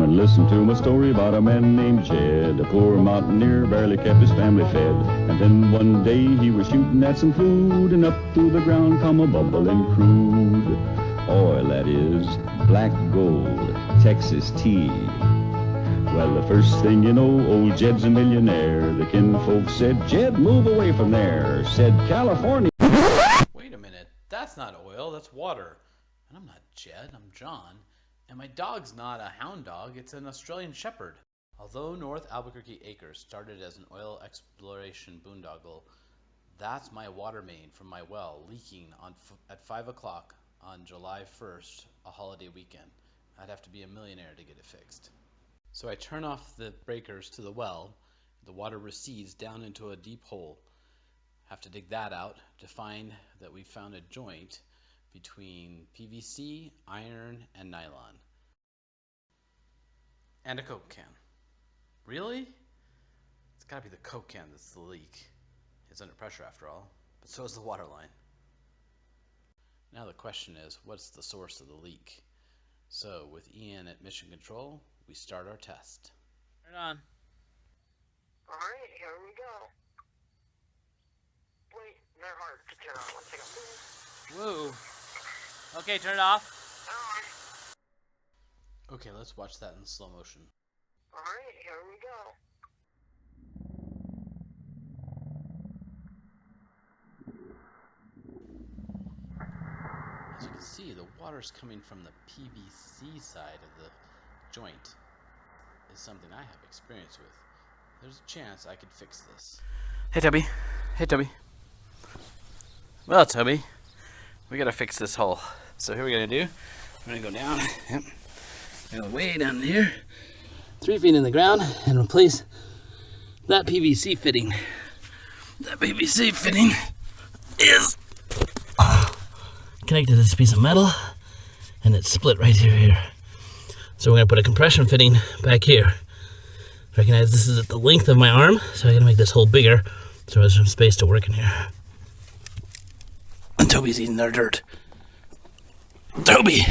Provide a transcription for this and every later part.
And listen to my story about a man named Jed. A poor mountaineer barely kept his family fed. And then one day he was shooting at some food, and up through the ground come a bubbling crude oil, that is, black gold, Texas tea. Well, the first thing you know, old Jed's a millionaire. The kinfolk said, Jed, move away from there. Said, California. Wait a minute, that's not oil, that's water. And I'm not Jed, I'm John. And my dog's not a hound dog, it's an Australian Shepherd. Although North Albuquerque Acres started as an oil exploration boondoggle, that's my water main from my well leaking at 5 o'clock on July 1st, a holiday weekend. I'd have to be a millionaire to get it fixed. So I turn off the breakers to the well. The water recedes down into a deep hole. Have to dig that out to find that we found a joint between PVC, iron, and nylon. And a Coke can. Really? It's gotta be the Coke can that's the leak. It's under pressure after all, but so is the water line. Now the question is, what's the source of the leak? So with Ian at Mission Control, we start our test. Turn it on. Alright, here we go. Wait, they're hard to turn on. 1 second. Woo. Okay, turn it off. Alright. Okay, let's watch that in slow motion. Alright, here we go. As you can see, the water's coming from the PVC side of the joint. Is something I have experience with. There's a chance I could fix this. Hey, Toby. Hey, Toby. Well, Toby, we gotta fix this hole. So here we're gonna do, we're gonna go down, yep. We're gonna way down here, 3 feet in the ground, and replace that PVC fitting. That PVC fitting is connected to this piece of metal, and it's split right here. So we're gonna put a compression fitting back here. Recognize this is at the length of my arm, so I gotta make this hole bigger so there's some space to work in here. And Toby's eating their dirt. Toby!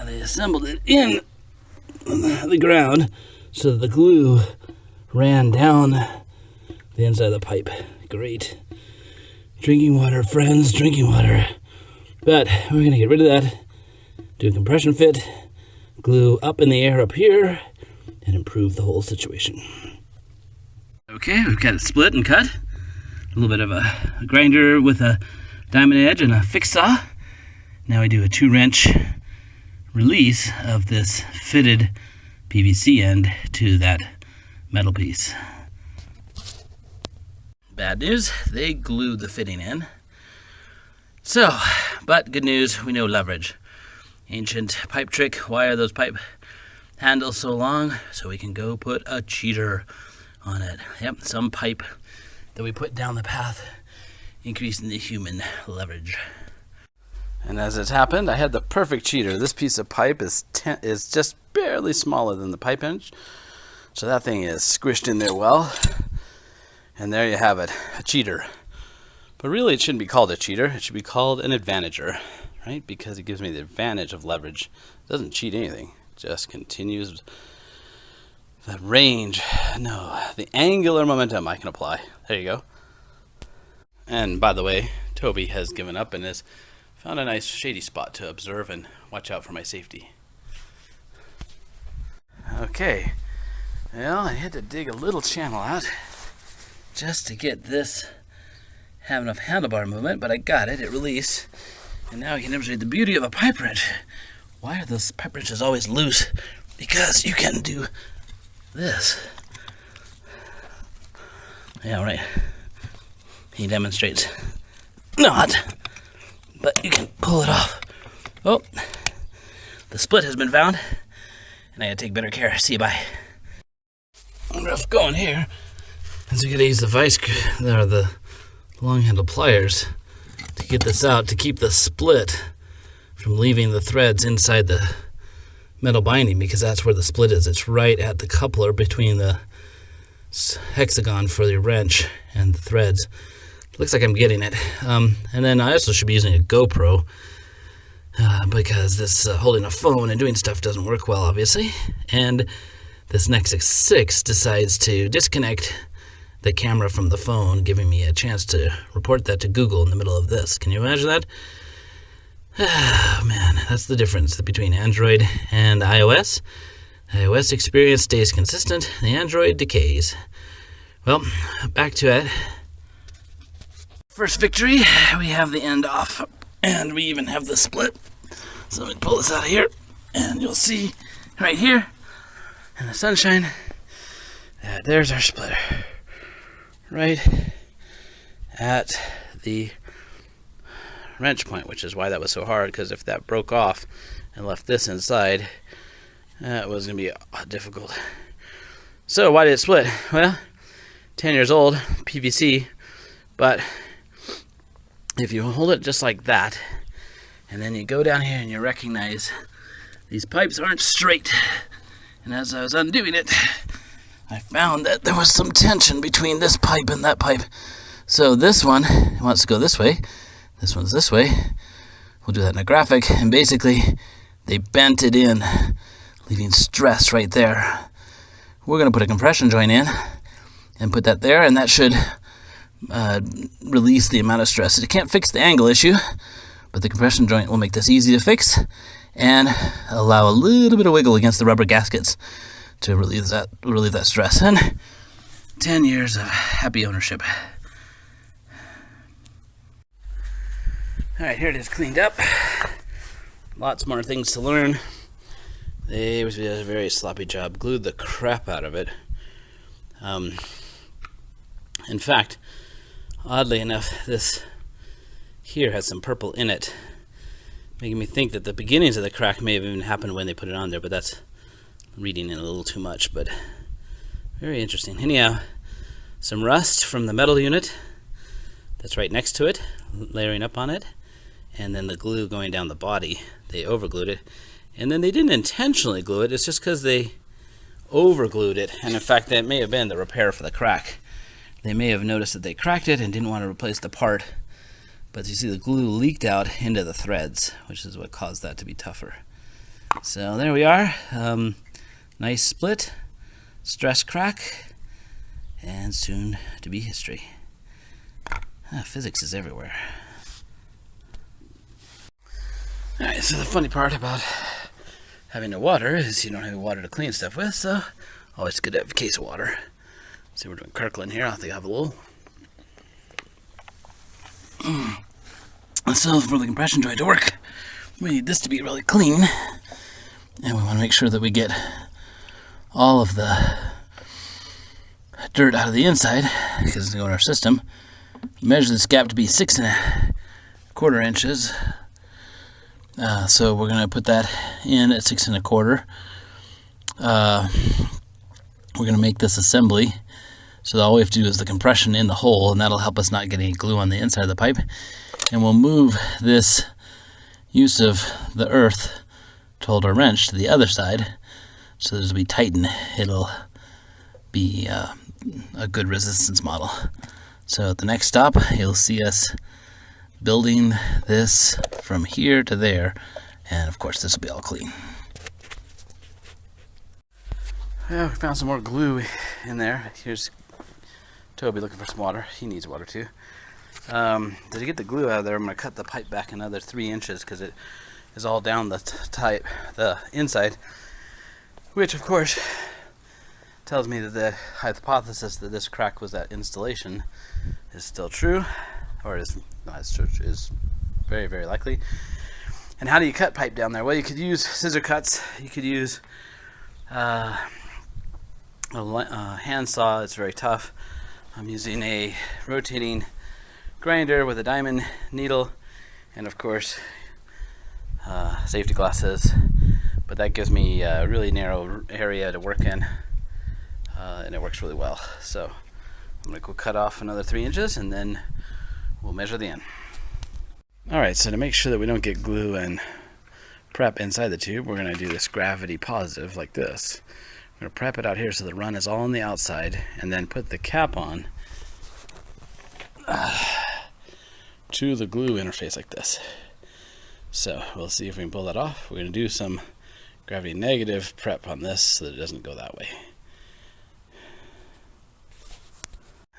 They assembled it in the ground so that the glue ran down the inside of the pipe. Great. Drinking water, friends, drinking water. But we're gonna get rid of that, do a compression fit, glue up in the air up here, and improve the whole situation. Okay, we've got it split and cut. A little bit of a grinder with a diamond edge and a fix saw. Now we do a 2-wrench release of this fitted PVC end to that metal piece. Bad news, they glued the fitting in. So, but good news, we know leverage. Ancient pipe trick, wire those pipe handles so long so we can go put a cheater on it. Yep, some pipe that we put down the path, increasing the human leverage. And as it's happened, I had the perfect cheater. This piece of pipe is just barely smaller than the pipe inch. So that thing is squished in there well. And there you have it, a cheater. But really it shouldn't be called a cheater, it should be called an advantager, right? Because it gives me the advantage of leverage. It doesn't cheat anything, just continues the range, no, the angular momentum I can apply. There you go. And by the way, Toby has given up and has found a nice shady spot to observe and watch out for my safety. Okay, well, I had to dig a little channel out just to get this have enough handlebar movement, but I got it, it released. And now you can demonstrate the beauty of a pipe wrench. Why are those pipe wrenches always loose? Because you can do this. Yeah, right. He demonstrates not, but you can pull it off. Oh, the split has been found, and I gotta take better care. See you, bye. Rough going here. And so you gotta use the vice, or the long handle pliers to get this out, to keep the split from leaving the threads inside the metal binding, because that's where the split is. It's right at the coupler between the hexagon for the wrench and the threads. Looks like I'm getting it. And then I also should be using a GoPro because this holding a phone and doing stuff doesn't work well, obviously. And this Nexus 6 decides to disconnect the camera from the phone, giving me a chance to report that to Google in the middle of this. Can you imagine that? Oh, man, that's the difference between Android and iOS. iOS experience stays consistent, the Android decays. Well, back to it. First victory, we have the end off, and we even have the split. So let me pull this out of here, and you'll see right here in the sunshine that there's our splitter. Right at the wrench point, which is why that was so hard, because if that broke off and left this inside, that was going to be difficult. So why did it split? Well, 10 years old, PVC, but if you hold it just like that, and then you go down here and you recognize these pipes aren't straight, and as I was undoing it, I found that there was some tension between this pipe and that pipe. So this one wants to go this way, this one's this way. We'll do that in a graphic, and basically they bent it in, leaving stress right there. We're going to put a compression joint in and put that there, and that should release the amount of stress. It can't fix the angle issue, but the compression joint will make this easy to fix and allow a little bit of wiggle against the rubber gaskets to relieve that stress. And 10 years of happy ownership. Alright, here it is cleaned up. Lots more things to learn. They did a very sloppy job. Glued the crap out of it. In fact, oddly enough, this here has some purple in it, making me think that the beginnings of the crack may have even happened when they put it on there, but that's reading in a little too much, but very interesting. Anyhow, some rust from the metal unit that's right next to it, layering up on it, and then the glue going down the body. They overglued it, and then they didn't intentionally glue it. It's just because they overglued it, and in fact that may have been the repair for the crack. They may have noticed that they cracked it and didn't want to replace the part, but you see the glue leaked out into the threads, which is what caused that to be tougher. So there we are. Nice split, stress crack, and soon to be history. Physics is everywhere. Alright, so the funny part about having no water is you don't have water to clean stuff with, so always good to have a case of water. So we're doing Kirkland here. I think I have a little. So for the compression joint to work, we need this to be really clean, and we want to make sure that we get all of the dirt out of the inside because it's going to go in our system. Measure this gap to be 6¼ inches. So we're going to put that in at 6¼ we're going to make this assembly, so all we have to do is the compression in the hole, and that'll help us not get any glue on the inside of the pipe. And we'll move this use of the earth to hold our wrench to the other side, so as we tighten, it'll be a good resistance model. So at the next stop, you'll see us building this from here to there, and of course this will be all clean. Well, we found some more glue in there. Here's Toby looking for some water. He needs water too. To get the glue out of there, I'm going to cut the pipe back another 3 inches because it is all down the inside, which of course tells me that the hypothesis that this crack was at installation is still true, or is very, very likely. And how do you cut pipe down there? Well, you could use scissor cuts. You could use a hand saw. It's very tough. I'm using a rotating grinder with a diamond needle, and of course safety glasses, but that gives me a really narrow area to work in, and it works really well. So I'm going to go cut off another 3 inches, and then we'll measure the end. Alright, so to make sure that we don't get glue and prep inside the tube, we're going to do this gravity positive like this. I'm going to prep it out here so the run is all on the outside, and then put the cap on to the glue interface like this. So we'll see if we can pull that off. We're going to do some gravity negative prep on this so that it doesn't go that way.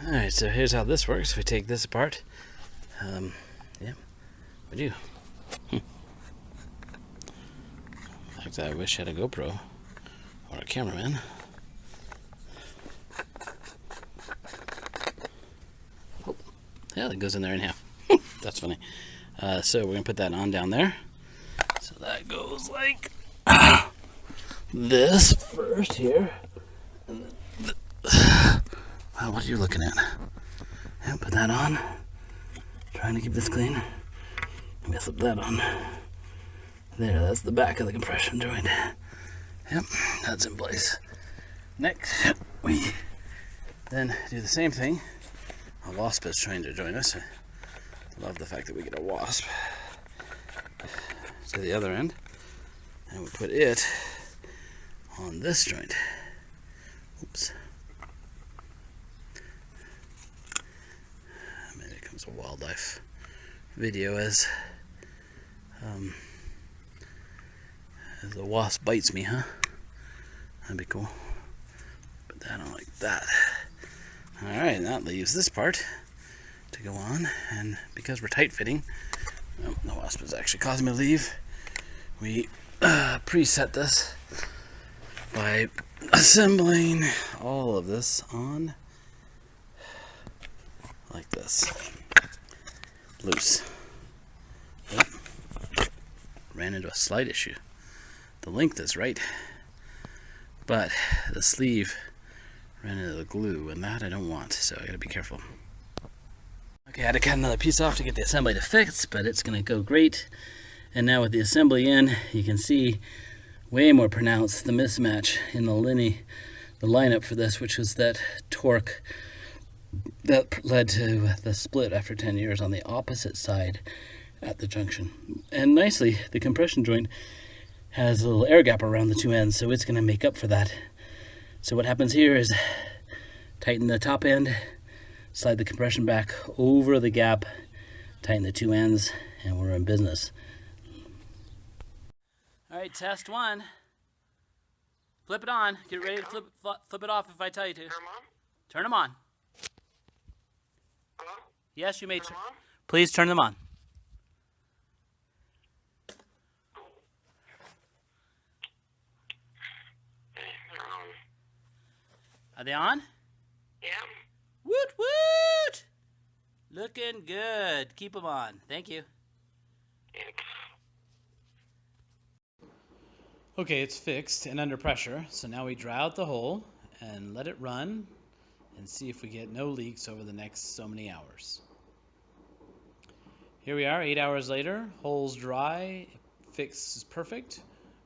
Alright, so here's how this works. We take this apart. Yeah, we do. Like that, I wish I had a GoPro or a cameraman. Oh, yeah, it goes in there anyhow. That's funny. So we're going to put that on down there. So that goes like this first here. Wow, what are you looking at? Yeah, put that on. Trying to keep this clean. Maybe slip that on. There, that's the back of the compression joint. Yep, that's in place. Next, we then do the same thing. A wasp is trying to join us. I love the fact that we get a wasp to the other end. And we put it on this joint. Oops. Maybe it comes a wildlife video as the wasp bites me, huh? That'd be cool. Put that on like that. Alright, that leaves this part to go on, and because we're tight fitting, oh, the wasp is actually causing me to leave. We preset this by assembling all of this on like this. Loose. Yep. Ran into a slight issue. The length is right, but the sleeve ran into the glue, and that I don't want, so I gotta be careful. Okay, I had to cut another piece off to get the assembly to fix, but it's gonna go great. And now with the assembly in, you can see way more pronounced the mismatch in the lineup for this, which was that torque that led to the split after 10 years on the opposite side at the junction. And nicely, the compression joint has a little air gap around the two ends, so it's going to make up for that. So what happens here is tighten the top end, slide the compression back over the gap, tighten the two ends, and we're in business. All right, test one. Flip it on. Get ready to flip it off if I tell you to. Turn them on? Turn them on. Hello? Yes, you may. Turn them on? Please turn them on. Okay, they're on. Are they on? Yeah. Woot woot! Looking good. Keep them on. Thank you. Thanks. Okay, it's fixed and under pressure, so now we dry out the hole and let it run and see if we get no leaks over the next so many hours. Here we are, 8 hours later, hole's dry, fix is perfect,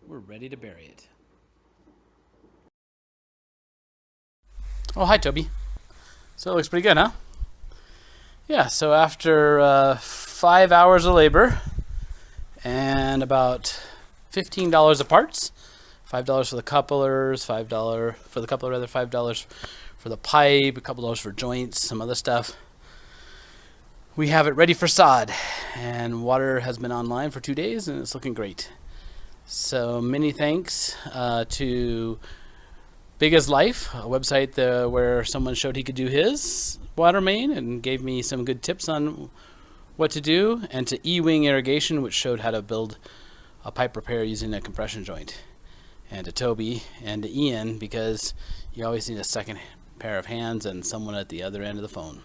we're ready to bury it. Oh, hi Toby. So it looks pretty good, huh? Yeah, so after 5 hours of labor and about $15 of parts, $5 for the couplers, $5 for the coupler rather, $5 for the pipe, a couple dollars for joints, some other stuff. We have it ready for sod, and water has been online for 2 days and it's looking great. So many thanks to Big as Life, a website where someone showed he could do his water main and gave me some good tips on what to do, and to E-Wing Irrigation, which showed how to build a pipe repair using a compression joint, and to Toby and to Ian, because you always need a second pair of hands and someone at the other end of the phone.